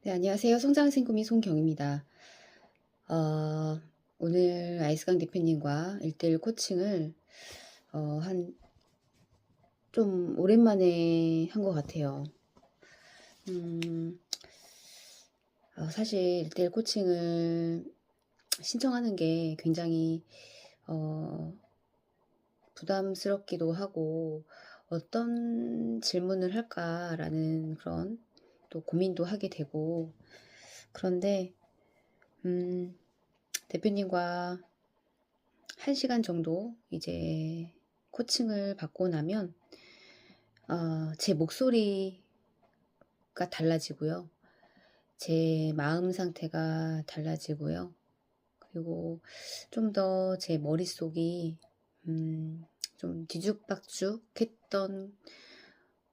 네, 안녕하세요. 성장생구미 송경입니다. 어, 오늘 아이스강 대표님과 1대1 코칭을 한 좀 오랜만에 한 것 같아요. 음, 사실 1대1 코칭을 신청하는 게 굉장히 어, 부담스럽기도 하고 어떤 질문을 할까라는 그런 또 고민도 하게 되고 그런데 대표님과 1시간 정도 이제 코칭을 받고 나면 제 목소리가 달라지고요. 제 마음 상태가 달라지고요. 그리고 좀 더 제 머릿속이 좀 뒤죽박죽했던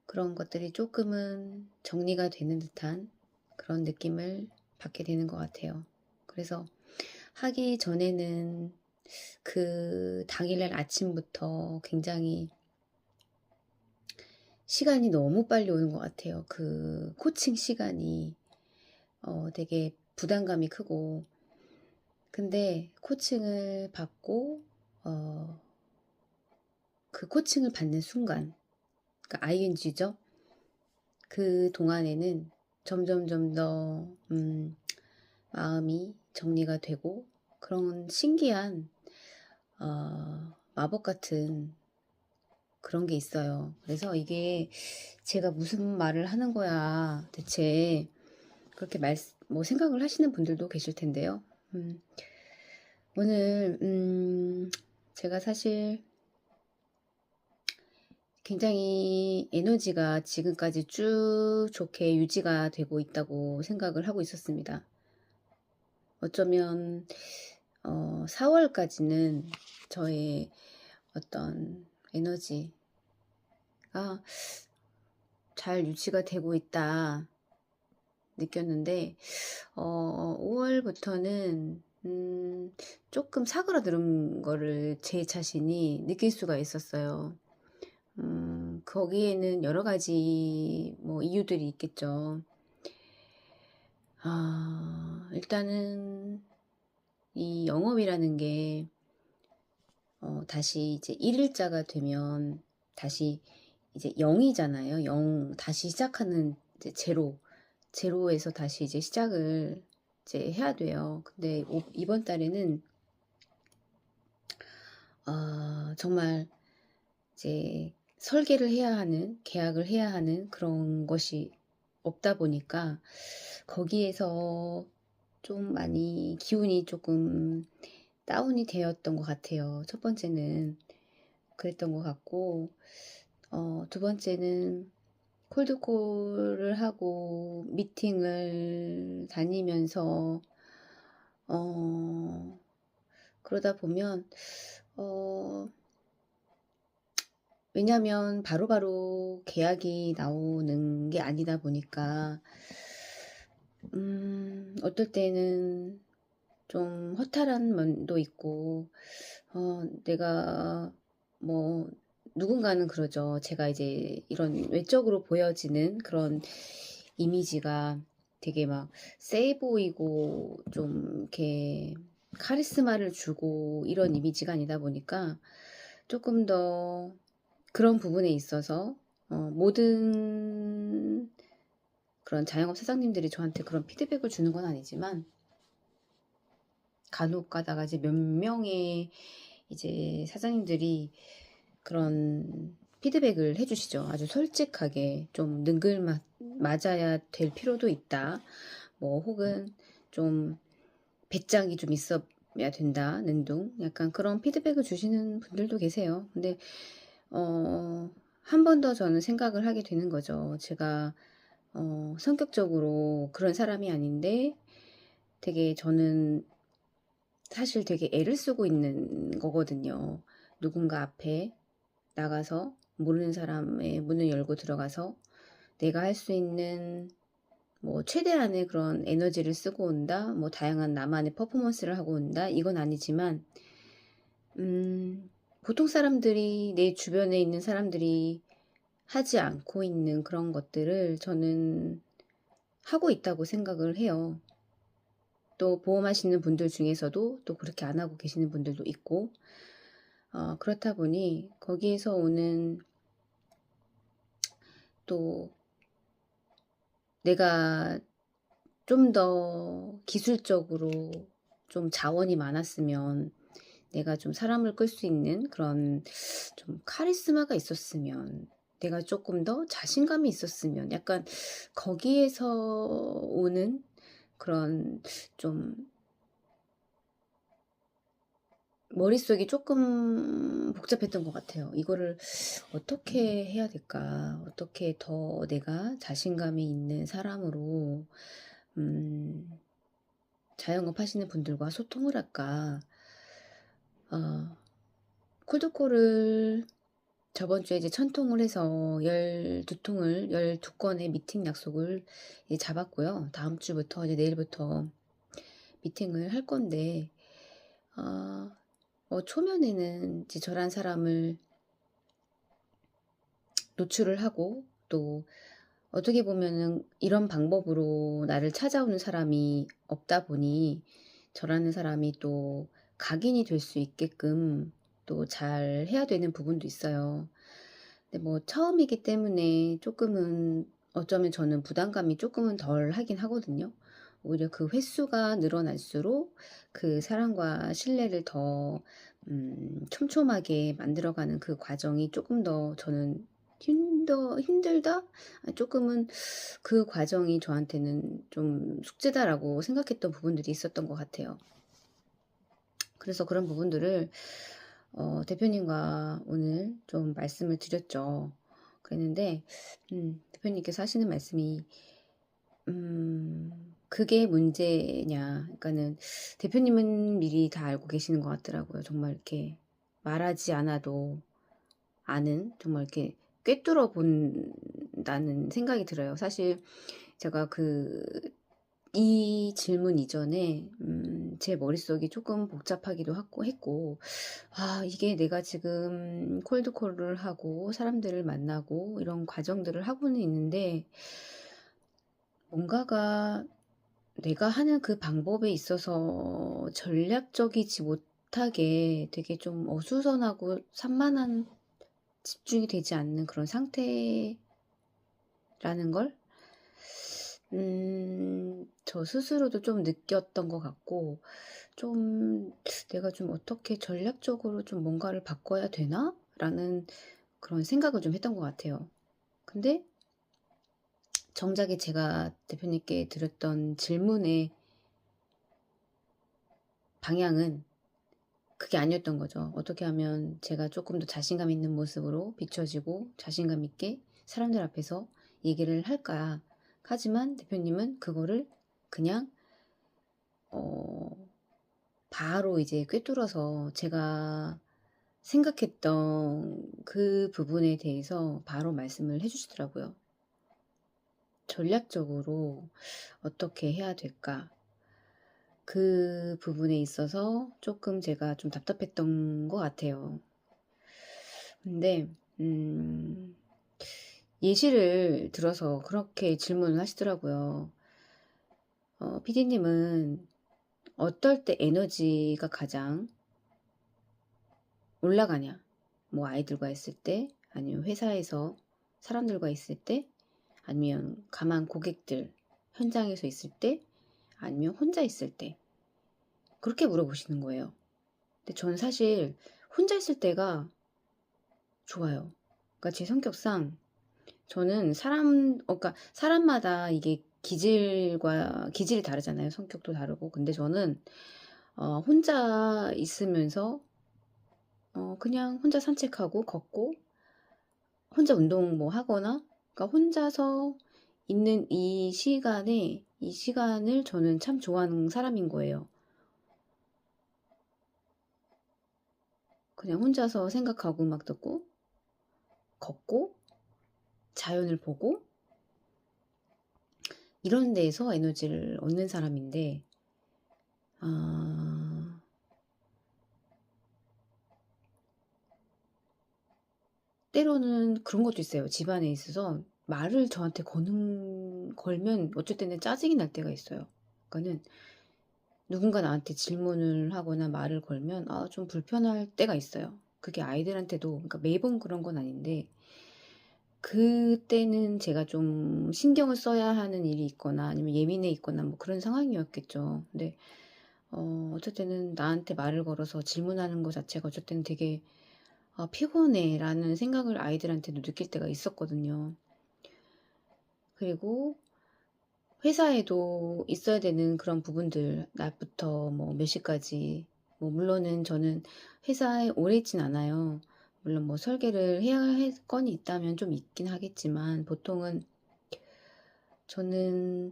그런 것들이 조금은 정리가 되는 듯한 그런 느낌을 받게 되는 것 같아요. 그래서 하기 전에는 그 당일날 아침부터 굉장히 시간이 너무 빨리 오는 것 같아요. 그 코칭 시간이 되게 부담감이 크고 근데 코칭을 받고 어, 그 코칭을 받는 순간 그러니까 ING죠. 그 동안에는 점점점 더 마음이 정리가 되고 그런 신기한 마법 같은 그런 게 있어요. 그래서 이게 제가 무슨 말을 하는 거야 대체 그렇게 뭐 생각을 하시는 분들도 계실 텐데요. 오늘 제가 사실 굉장히 에너지가 지금까지 쭉 좋게 유지가 되고 있다고 생각을 하고 있었습니다. 어쩌면 4월까지는 저의 어떤 에너지가 잘 유지가 되고 있다 느꼈는데 5월부터는 조금 사그라드는 거를 제 자신이 느낄 수가 있었어요. 거기에는 여러 가지 뭐 이유들이 있겠죠. 일단은 이 영업이라는 게 다시 이제 1일자가 되면 다시 이제 0이잖아요. 0 다시 시작하는 이제 제로에서 다시 이제 시작을 이제 해야 돼요. 근데 이번 달에는 정말 이제 설계를 해야 하는, 계약을 해야 하는 그런 것이 없다 보니까 거기에서 좀 많이 기운이 조금 다운이 되었던 것 같아요. 첫 번째는 그랬던 것 같고, 두 번째는 콜드콜을 하고 미팅을 다니면서 그러다 보면 어, 왜냐면 바로바로 계약이 나오는 게 아니다 보니까 어떨 때는 좀 허탈한 면도 있고 내가 뭐 누군가는 그러죠. 제가 이제 이런 외적으로 보여지는 그런 이미지가 되게 막 세 보이고 좀 이렇게 카리스마를 주고 이런 이미지가 아니다 보니까 조금 더 그런 부분에 있어서 모든 그런 자영업 사장님들이 저한테 그런 피드백을 주는 건 아니지만 간혹 가다가 이제 몇 명의 이제 사장님들이 그런 피드백을 해주시죠. 아주 솔직하게 좀 맞아야 될 필요도 있다. 뭐 혹은 좀 배짱이 좀 있어야 된다는 둥 약간 그런 피드백을 주시는 분들도 계세요. 근데 한 번 더 저는 생각을 하게 되는 거죠. 제가 성격적으로 그런 사람이 아닌데 되게 저는 사실 되게 애를 쓰고 있는 거거든요. 누군가 앞에 나가서 모르는 사람의 문을 열고 들어가서 내가 할 수 있는 뭐 최대한의 그런 에너지를 쓰고 온다. 뭐 다양한 나만의 퍼포먼스를 하고 온다. 이건 아니지만 보통 사람들이 내 주변에 있는 사람들이 하지 않고 있는 그런 것들을 저는 하고 있다고 생각을 해요. 또 보험하시는 분들 중에서도 또 그렇게 안 하고 계시는 분들도 있고, 그렇다 보니 거기에서 오는 또 내가 좀 더 기술적으로 좀 자원이 많았으면, 내가 좀 사람을 끌 수 있는 그런 좀 카리스마가 있었으면, 내가 조금 더 자신감이 있었으면, 약간 거기에서 오는 그런 좀 머릿속이 조금 복잡했던 것 같아요. 이거를 어떻게 해야 될까? 어떻게 더 내가 자신감이 있는 사람으로 음, 자영업 하시는 분들과 소통을 할까? 어, 콜드콜을 저번 주에 이제 1000통을 해서 12통을, 12건의 미팅 약속을 이제 잡았고요. 다음 주부터, 이제 내일부터 미팅을 할 건데, 어, 초면에는 이제 저란 사람을 노출을 하고, 또 어떻게 보면은 이런 방법으로 나를 찾아오는 사람이 없다 보니 저라는 사람이 또 각인이 될 수 있게끔 또 잘 해야 되는 부분도 있어요. 근데 뭐 처음이기 때문에 조금은, 어쩌면 저는 부담감이 조금은 덜 하긴 하거든요. 오히려 그 횟수가 늘어날수록 그 사람과 신뢰를 더 촘촘하게 만들어가는 그 과정이 조금 더 저는 힘들다? 조금은 그 과정이 저한테는 좀 숙제다라고 생각했던 부분들이 있었던 것 같아요. 그래서 그런 부분들을 대표님과 오늘 좀 말씀을 드렸죠. 그랬는데 대표님께서 하시는 말씀이 그게 문제냐, 그러니까는 대표님은 미리 다 알고 계시는 것 같더라고요. 정말 이렇게 말하지 않아도 아는, 정말 이렇게 꿰뚫어 본다는 생각이 들어요. 사실 제가 이 질문 이전에 제 머릿속이 조금 복잡하기도 했고, 이게 내가 지금 콜드콜을 하고 사람들을 만나고 이런 과정들을 하고는 있는데, 뭔가가 내가 하는 그 방법에 있어서 전략적이지 못하게 되게 좀 어수선하고 산만한, 집중이 되지 않는 그런 상태라는 걸 저 스스로도 좀 느꼈던 것 같고, 좀 내가 좀 어떻게 전략적으로 좀 뭔가를 바꿔야 되나? 라는 그런 생각을 좀 했던 것 같아요. 근데 정작에 제가 대표님께 드렸던 질문의 방향은 그게 아니었던 거죠. 어떻게 하면 제가 조금 더 자신감 있는 모습으로 비춰지고 자신감 있게 사람들 앞에서 얘기를 할까? 하지만 대표님은 그거를 그냥 어, 바로 이제 꿰뚫어서 제가 생각했던 그 부분에 대해서 바로 말씀을 해주시더라고요. 전략적으로 어떻게 해야 될까? 그 부분에 있어서 조금 제가 좀 답답했던 것 같아요. 근데 예시를 들어서 그렇게 질문을 하시더라고요. PD님은 어떨 때 에너지가 가장 올라가냐? 뭐 아이들과 있을 때, 아니면 회사에서 사람들과 있을 때, 아니면 가만 고객들 현장에서 있을 때, 아니면 혼자 있을 때, 그렇게 물어보시는 거예요. 근데 저는 사실 혼자 있을 때가 좋아요. 그러니까 제 성격상 저는 그러니까 사람마다 이게 기질이 다르잖아요. 성격도 다르고. 근데 저는 혼자 있으면서 그냥 혼자 산책하고 걷고 혼자 운동 뭐 하거나, 그러니까 혼자서 있는 이 시간을 저는 참 좋아하는 사람인 거예요. 그냥 혼자서 생각하고 음악 듣고 걷고 자연을 보고 이런 데에서 에너지를 얻는 사람인데, 아, 때로는 그런 것도 있어요. 집안에 있어서 말을 저한테 거는 걸면 어쩔 때는 짜증이 날 때가 있어요. 그러니까는 누군가 나한테 질문을 하거나 말을 걸면 좀 불편할 때가 있어요. 그게 아이들한테도, 그러니까 매번 그런 건 아닌데 그때는 제가 좀 신경을 써야 하는 일이 있거나 아니면 예민해 있거나 뭐 그런 상황이었겠죠. 근데 어쩔 때는 나한테 말을 걸어서 질문하는 거 자체가 어쩔 때는 되게 '피곤해.'라는 생각을 아이들한테도 느낄 때가 있었거든요. 그리고 회사에도 있어야 되는 그런 부분들, 낮부터 뭐 몇 시까지, 뭐 물론은 저는 회사에 오래 있진 않아요. 물론 뭐 설계를 해야 할 건이 있다면 좀 있긴 하겠지만, 보통은 저는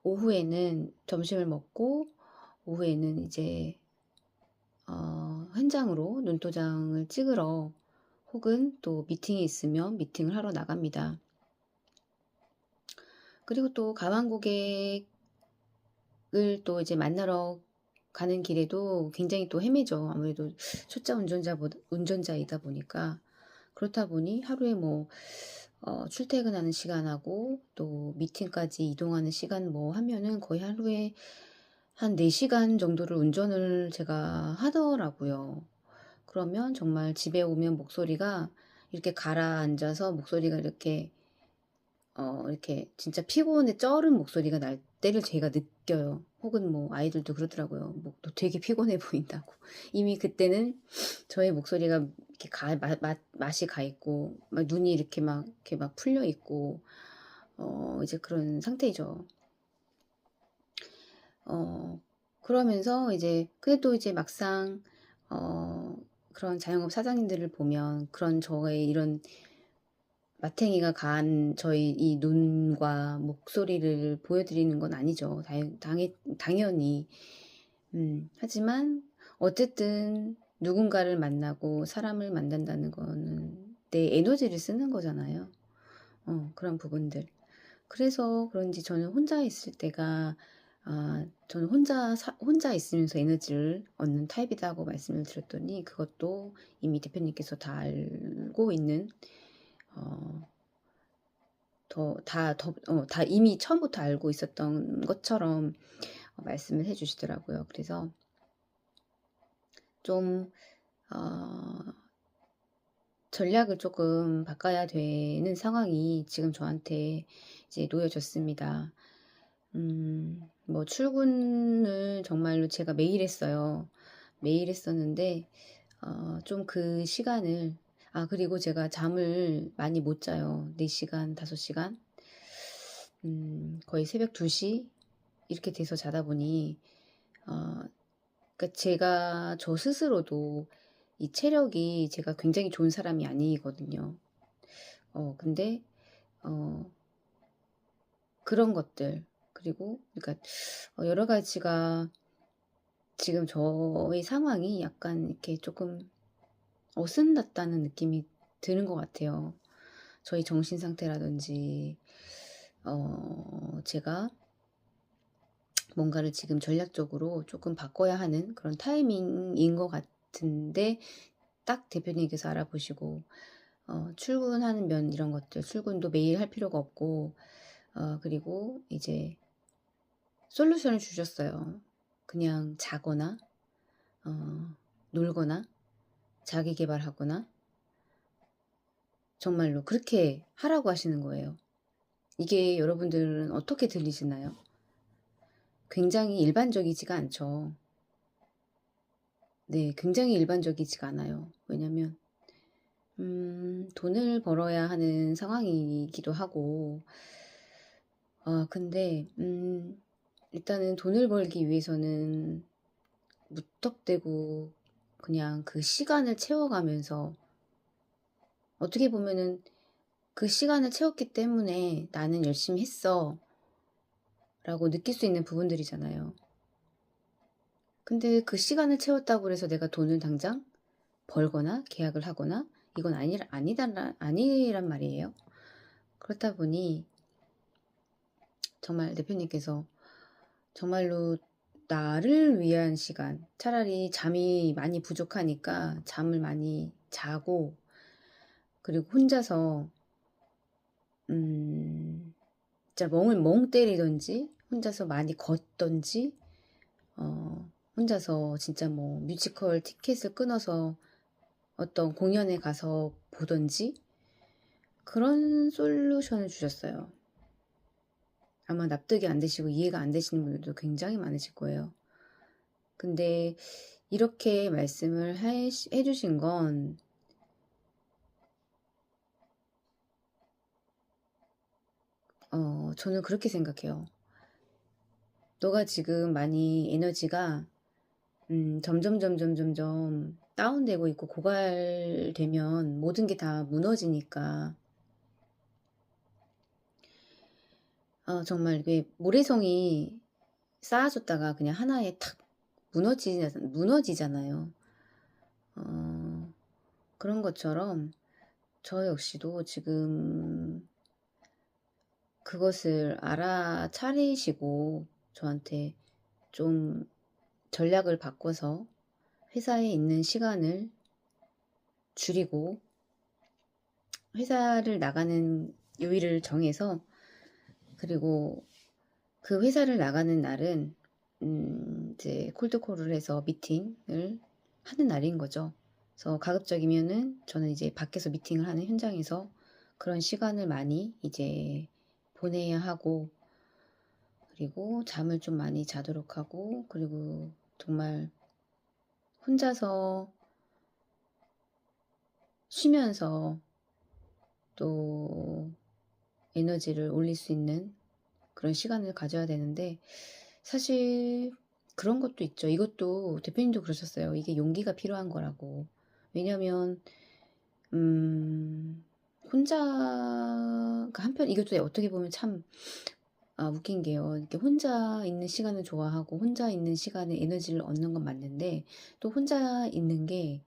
오후에는 점심을 먹고 오후에는 이제 현장으로 눈도장을 찍으러, 혹은 또 미팅이 있으면 미팅을 하러 나갑니다. 그리고 또 가만 고객을 또 이제 만나러 가는 길에도 굉장히 또 헤매죠. 아무래도 초짜 운전자이다 보니까. 그렇다 보니 하루에 뭐 출퇴근하는 시간하고 또 미팅까지 이동하는 시간 뭐 하면은 거의 하루에 한 4시간 정도를 운전을 제가 하더라고요. 그러면 정말 집에 오면 목소리가 이렇게 가라앉아서, 목소리가 이렇게 진짜 피곤에 쩔은 목소리가 날 때를 제가 느껴요. 혹은 뭐 아이들도 그러더라고요. 뭐 "너 되게 피곤해 보인다."고. 이미 그때는 저의 목소리가 이렇게 맛이 가 있고 막 눈이 이렇게 막 풀려 있고 이제 그런 상태죠. 어 그러면서 이제 그래도 이제 막상 어 그런 자영업 사장님들을 보면 그런 저의 이런 마탱이가 간 저희 이 눈과 목소리를 보여드리는 건 아니죠. 당연히. 하지만 어쨌든 누군가를 만나고 사람을 만난다는 거는 내 에너지를 쓰는 거잖아요. 그런 부분들. 그래서 그런지 저는 혼자 있을 때가, 저는 혼자 있으면서 에너지를 얻는 타입이라고 말씀을 드렸더니, 그것도 이미 대표님께서 다 알고 있는, 어 다 이미 처음부터 알고 있었던 것처럼 말씀을 해 주시더라고요. 그래서 좀 어 전략을 조금 바꿔야 되는 상황이 지금 저한테 이제 놓여졌습니다. 뭐 출근을 정말로 제가 매일 했어요. 매일 했었는데 좀 그 시간을, 그리고 제가 잠을 많이 못 자요. 4 시간, 5 시간. 거의 새벽 2시 이렇게 돼서 자다 보니, 어 그러니까 제가 저 스스로도 이 체력이, 제가 굉장히 좋은 사람이 아니거든요. 근데 어 그런 것들, 그리고 그러니까 여러 가지가 지금 저의 상황이 약간 이렇게 조금 어긋났다는 느낌이 드는 것 같아요. 저희 정신 상태라든지 제가 뭔가를 지금 전략적으로 조금 바꿔야 하는 그런 타이밍인 것 같은데, 딱 대표님께서 알아보시고 출근하는 면, 이런 것들, 출근도 매일 할 필요가 없고, 그리고 이제 솔루션을 주셨어요. 그냥 자거나 놀거나 자기 계발하거나, 정말로 그렇게 하라고 하시는 거예요. 이게 여러분들은 어떻게 들리시나요? 굉장히 일반적이지가 않죠. 네, 굉장히 일반적이지가 않아요. 왜냐면 돈을 벌어야 하는 상황이기도 하고, 근데 일단은 돈을 벌기 위해서는 무턱대고 그냥 그 시간을 채워가면서, 어떻게 보면은 그 시간을 채웠기 때문에 '나는 열심히 했어.' 라고 느낄 수 있는 부분들이잖아요. 근데 그 시간을 채웠다고 해서 내가 돈을 당장 벌거나 계약을 하거나, 이건 아니란 말이에요. 그렇다 보니 정말 대표님께서 정말로 나를 위한 시간, 차라리 잠이 많이 부족하니까 잠을 많이 자고, 그리고 혼자서 음 진짜 멍을 멍 때리든지 혼자서 많이 걷든지 혼자서 진짜 뭐 뮤지컬 티켓을 끊어서 어떤 공연에 가서 보든지 그런 솔루션을 주셨어요. 아마 납득이 안 되시고 이해가 안 되시는 분들도 굉장히 많으실 거예요. 근데 이렇게 말씀을 해주신 건 저는 그렇게 생각해요. 너가 지금 많이 에너지가 점점 다운되고 있고 고갈되면 모든 게 다 무너지니까 정말 이게 모래성이 쌓아졌다가 그냥 하나에 탁 무너지잖아요. 그런 것처럼 저 역시도 지금 그것을 알아차리시고 저한테 좀 전략을 바꿔서 회사에 있는 시간을 줄이고 회사를 나가는 요일을 정해서 그리고 그 회사를 나가는 날은 이제 콜드콜을 해서 미팅을 하는 날인 거죠. 그래서 가급적이면은 저는 이제 밖에서 미팅을 하는 현장에서 그런 시간을 많이 이제 보내야 하고 그리고 잠을 좀 많이 자도록 하고 그리고 정말 혼자서 쉬면서 또 에너지를 올릴 수 있는 그런 시간을 가져야 되는데 사실 그런 것도 있죠. 이것도 대표님도 그러셨어요. 이게 용기가 필요한 거라고. 왜냐면 혼자 한편 이것도 어떻게 보면 참 웃긴 게요. 이렇게 혼자 있는 시간을 좋아하고 혼자 있는 시간에 에너지를 얻는 건 맞는데 또 혼자 있는 게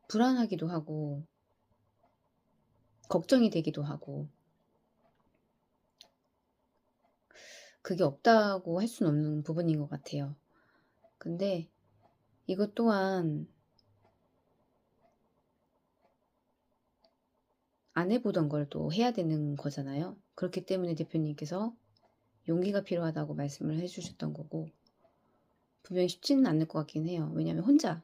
불안하기도 하고 걱정이 되기도 하고 그게 없다고 할 수는 없는 부분인 것 같아요. 근데 이것 또한 안 해보던 걸 또 해야 되는 거잖아요. 그렇기 때문에 대표님께서 용기가 필요하다고 말씀을 해주셨던 거고 분명히 쉽지는 않을 것 같긴 해요. 왜냐하면 혼자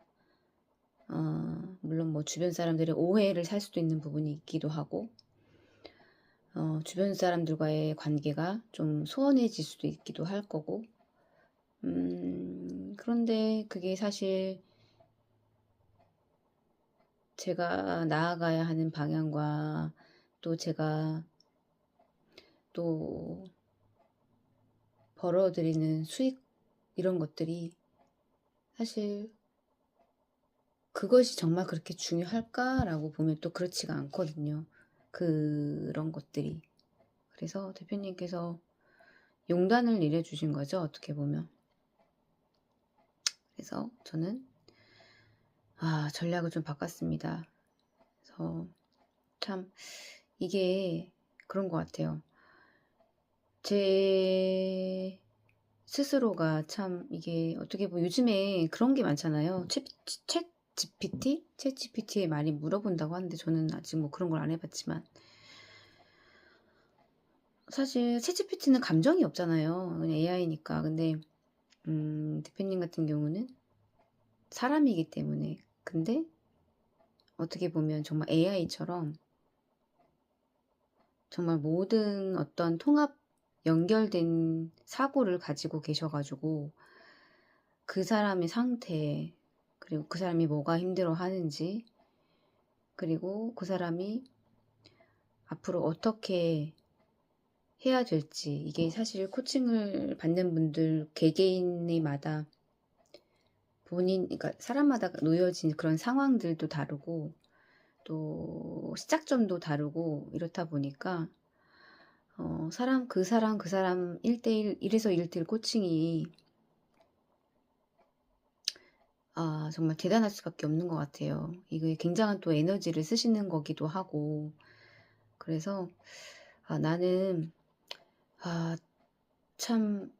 물론 뭐 주변 사람들의 오해를 살 수도 있는 부분이 있기도 하고 주변 사람들과의 관계가 좀 소원해질 수도 있기도 할 거고 그런데 그게 사실 제가 나아가야 하는 방향과 또 제가 또 벌어들이는 수익 이런 것들이 사실 그것이 정말 그렇게 중요할까라고 보면 또 그렇지가 않거든요. 그런 것들이. 그래서 대표님께서 용단을 내려주신 거죠. 어떻게 보면. 그래서 저는 전략을 좀 바꿨습니다. 그래서 참 이게 그런 것 같아요. 제 스스로가 참 이게 어떻게 보면 요즘에 그런 게 많잖아요. 챗 GPT? 챗 GPT에 많이 물어본다고 하는데 저는 아직 뭐 그런 걸 안 해봤지만 사실 챗 GPT는 감정이 없잖아요. 그냥 AI니까. 근데 대표님 같은 경우는 사람이기 때문에 근데 어떻게 보면 정말 AI처럼 정말 모든 어떤 통합 연결된 사고를 가지고 계셔가지고 그 사람의 상태 그리고 그 사람이 뭐가 힘들어 하는지 그리고 그 사람이 앞으로 어떻게 해야 될지 이게 사실 코칭을 받는 분들 개개인마다 그러니까 사람마다 놓여진 그런 상황들도 다르고 또 시작점도 다르고 이렇다 보니까 그 사람 1대1 1에서 1대1 코칭이 정말 대단할 수밖에 없는 것 같아요. 이게 굉장한 또 에너지를 쓰시는 거기도 하고 그래서 나는 참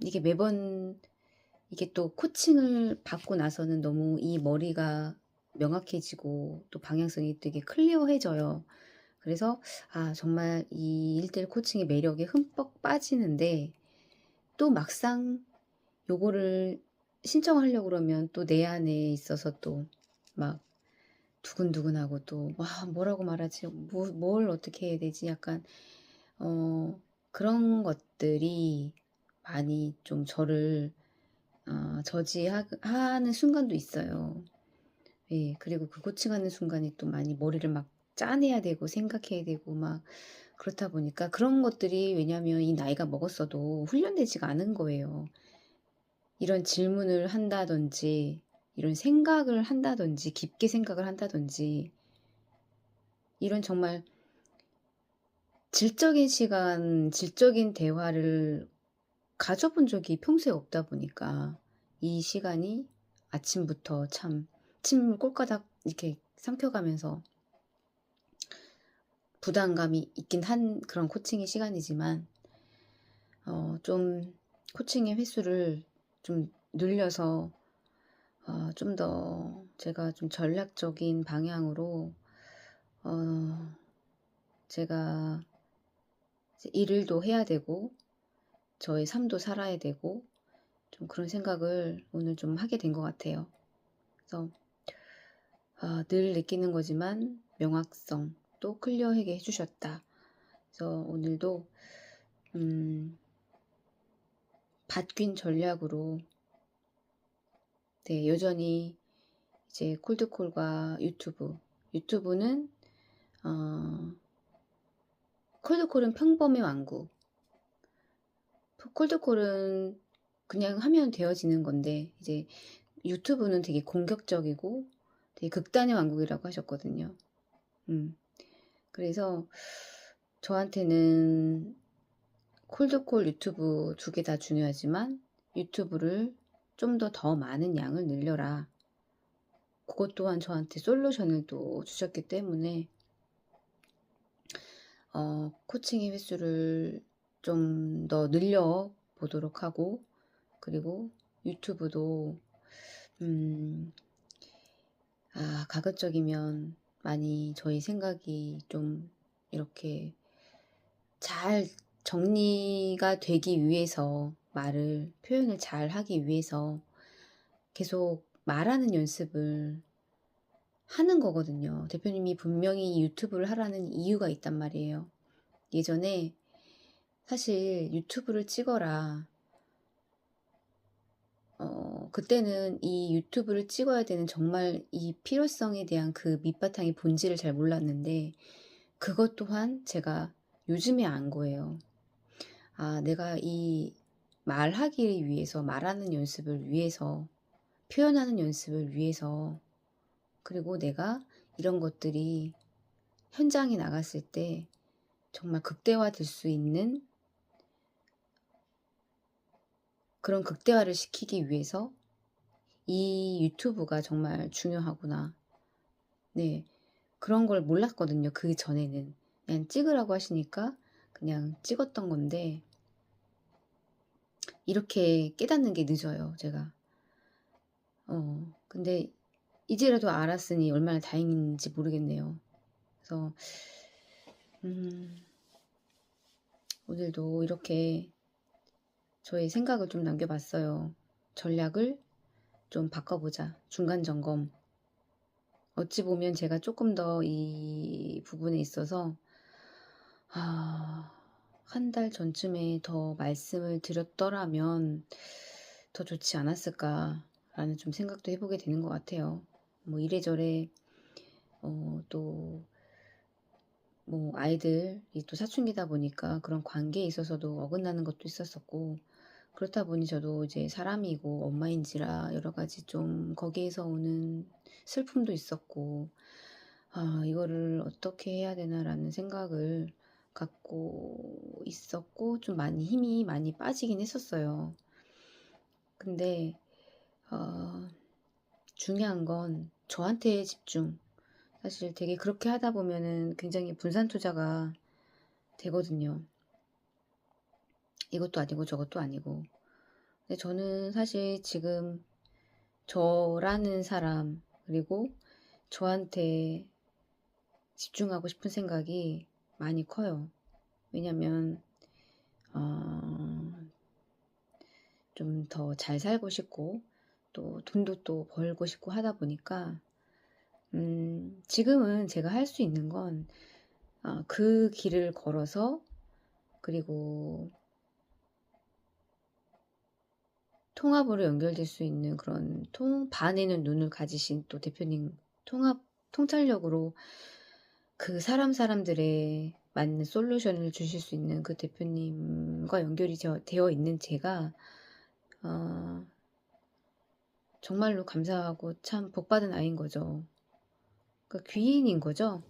이게 매번 이게 또 코칭을 받고 나서는 너무 이 머리가 명확해지고 또 방향성이 되게 클리어해져요. 그래서 정말 이 1:1 코칭의 매력에 흠뻑 빠지는데 또 막상 요거를 신청하려고 그러면 또 내 안에 있어서 또 막 두근두근하고 또 '와 뭐라고 말하지? 뭘 어떻게 해야 되지?' 약간 그런 것들이 많이 좀 저를 하는 순간도 있어요. 예. 그리고 그 코칭하는 순간에 또 많이 머리를 막 짜내야 되고 생각해야 되고 막 그렇다 보니까 그런 것들이 왜냐하면 이 나이가 먹었어도 훈련되지가 않은 거예요. 이런 질문을 한다든지 이런 생각을 한다든지 깊게 생각을 한다든지 이런 정말 질적인 시간, 질적인 대화를 가져본 적이 평소에 없다 보니까 이 시간이 아침부터 참 침을 꼴까닥 이렇게 삼켜가면서 부담감이 있긴 한 그런 코칭의 시간이지만 좀 코칭의 횟수를 좀 늘려서 좀 더 제가 좀 전략적인 방향으로 어 제가 이제 일도 해야 되고 저의 삶도 살아야 되고 좀 그런 생각을 오늘 좀 하게 된 것 같아요. 그래서 늘 느끼는 거지만 명확성 또 클리어하게 해 주셨다. 그래서 오늘도 바뀐 전략으로 네 여전히 이제 콜드콜과 유튜브는 어 콜드콜은 평범의 왕국. 콜드콜은 그냥 하면 되어지는 건데 이제 유튜브는 되게 공격적이고 되게 극단의 왕국이라고 하셨거든요. 음. 그래서 저한테는 콜드콜, 유튜브 두 개 다 중요하지만 유튜브를 좀 더 많은 양을 늘려라. 그것 또한 저한테 솔루션을 또 주셨기 때문에 코칭의 횟수를 좀 더 늘려 보도록 하고 그리고 유튜브도 음 가급적이면 많이 저희 생각이 좀 이렇게 잘 정리가 되기 위해서 표현을 잘 하기 위해서 계속 말하는 연습을 하는 거거든요. 대표님이 분명히 유튜브를 하라는 이유가 있단 말이에요. 예전에 사실 유튜브를 찍어라. 그때는 이 유튜브를 찍어야 되는 정말 이 필요성에 대한 그 밑바탕의 본질을 잘 몰랐는데 그것 또한 제가 요즘에 안 거예요. 내가 이 말하기 위해서 말하는 연습을 위해서 표현하는 연습을 위해서 그리고 내가 이런 것들이 현장에 나갔을 때 정말 극대화될 수 있는 그런 극대화를 시키기 위해서 이 유튜브가 정말 중요하구나. 네. 그런 걸 몰랐거든요. 그전에는. 그냥 찍으라고 하시니까 그냥 찍었던 건데 이렇게 깨닫는 게 늦어요, 제가. 근데 이제라도 알았으니 얼마나 다행인지 모르겠네요. 그래서 음 오늘도 이렇게 저의 생각을 좀 남겨 봤어요. 전략을 좀 바꿔보자. 중간 점검. 어찌 보면 제가 조금 더 이 부분에 있어서 한 달 전쯤에 더 말씀을 드렸더라면 더 좋지 않았을까라는 좀 생각도 해 보게 되는 것 같아요. 뭐 이래저래 또 뭐 아이들이 또 사춘기다 보니까 그런 관계에 있어서도 어긋나는 것도 있었었고 그렇다 보니 저도 이제 사람이고 엄마인지라 여러 가지 좀 거기에서 오는 슬픔도 있었고 이거를 어떻게 해야 되나라는 생각을 갖고 있었고 좀 많이 힘이 많이 빠지긴 했었어요. 근데 어 중요한 건 저한테 집중. 사실 되게 그렇게 하다 보면은 굉장히 분산 투자가 되거든요. 이것도 아니고 저것도 아니고. 근데 저는 사실 지금 저라는 사람 그리고 저한테 집중하고 싶은 생각이 많이 커요. 왜냐면 좀 더 잘 살고 싶고 또 돈도 또 벌고 싶고 하다 보니까 지금은 제가 할 수 있는 건 그 길을 걸어서 그리고 통합으로 연결될 수 있는 그런 반에는 눈을 가지신 또 대표님 통찰력으로 그 사람들의 맞는 솔루션을 주실 수 있는 그 대표님과 연결이 되어 있는 제가 정말로 감사하고 참 복받은 아이인 거죠. 그러니까 귀인인 거죠.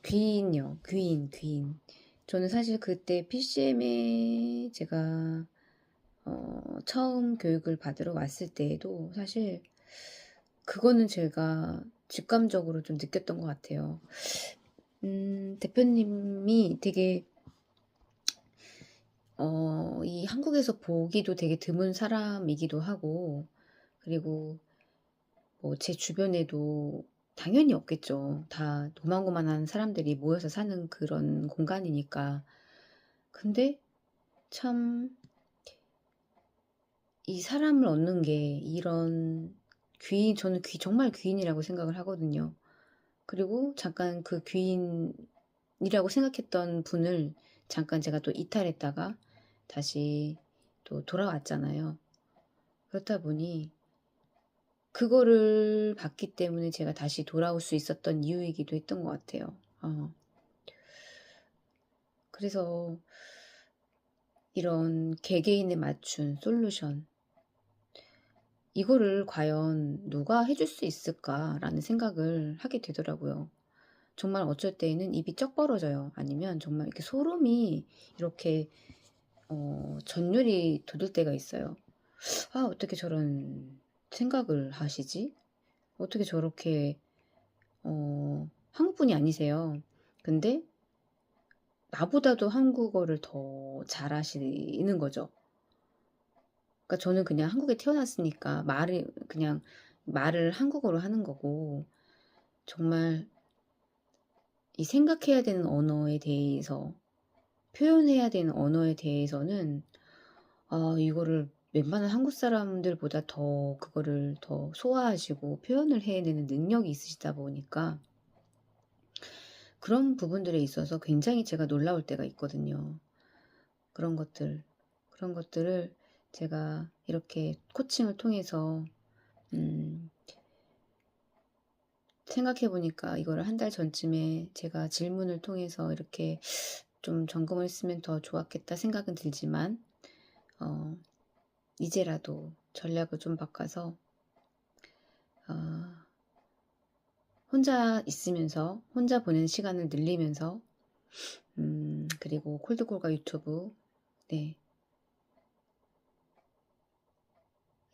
귀인요. 귀인. 저는 사실 그때 PCM에 제가 처음 교육을 받으러 왔을 때에도 사실 그거는 제가 직감적으로 좀 느꼈던 것 같아요. 대표님이 되게 이 한국에서 보기도 되게 드문 사람이기도 하고 그리고 뭐 제 주변에도 당연히 없겠죠. 다 고만고만한 사람들이 모여서 사는 그런 공간이니까. 근데 참 이 사람을 얻는 게 이런 저는 정말 귀인이라고 생각을 하거든요. 그리고 잠깐 그 귀인이라고 생각했던 분을 잠깐 제가 또 이탈했다가 다시 또 돌아왔잖아요. 그렇다 보니 그거를 봤기 때문에 제가 다시 돌아올 수 있었던 이유이기도 했던 것 같아요. 그래서 이런 개개인에 맞춘 솔루션 이거를 과연 누가 해줄 수 있을까라는 생각을 하게 되더라고요. 정말 어쩔 때에는 입이 쩍 벌어져요. 아니면 정말 이렇게 소름이 이렇게 전율이 돋을 때가 있어요. 어떻게 저런 생각을 하시지? 어떻게 저렇게 한국분이 아니세요. 근데 나보다도 한국어를 더 잘하시는 거죠. 그러니까 저는 그냥 한국에 태어났으니까 말을 한국어로 하는 거고 정말 이 생각해야 되는 언어에 대해서 표현해야 되는 언어에 대해서는 이거를 웬만한 한국 사람들보다 더 그거를 더 소화하시고 표현을 해내는 능력이 있으시다 보니까 그런 부분들에 있어서 굉장히 제가 놀라울 때가 있거든요. 그런 것들을 제가 이렇게 코칭을 통해서 생각해 보니까 이거를 한 달 전쯤에 제가 질문을 통해서 이렇게 좀 점검을 했으면 더 좋았겠다 생각은 들지만 이제라도 전략을 좀 바꿔서 혼자 있으면서 혼자 보낸 시간을 늘리면서 그리고 콜드콜과 유튜브 네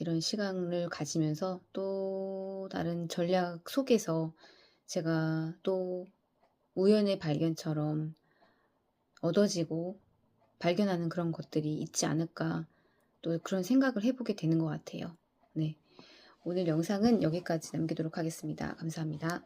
이런 시간을 가지면서 또 다른 전략 속에서 제가 또 우연의 발견처럼 얻어지고 발견하는 그런 것들이 있지 않을까 또 그런 생각을 해보게 되는 것 같아요. 네, 오늘 영상은 여기까지 남기도록 하겠습니다. 감사합니다.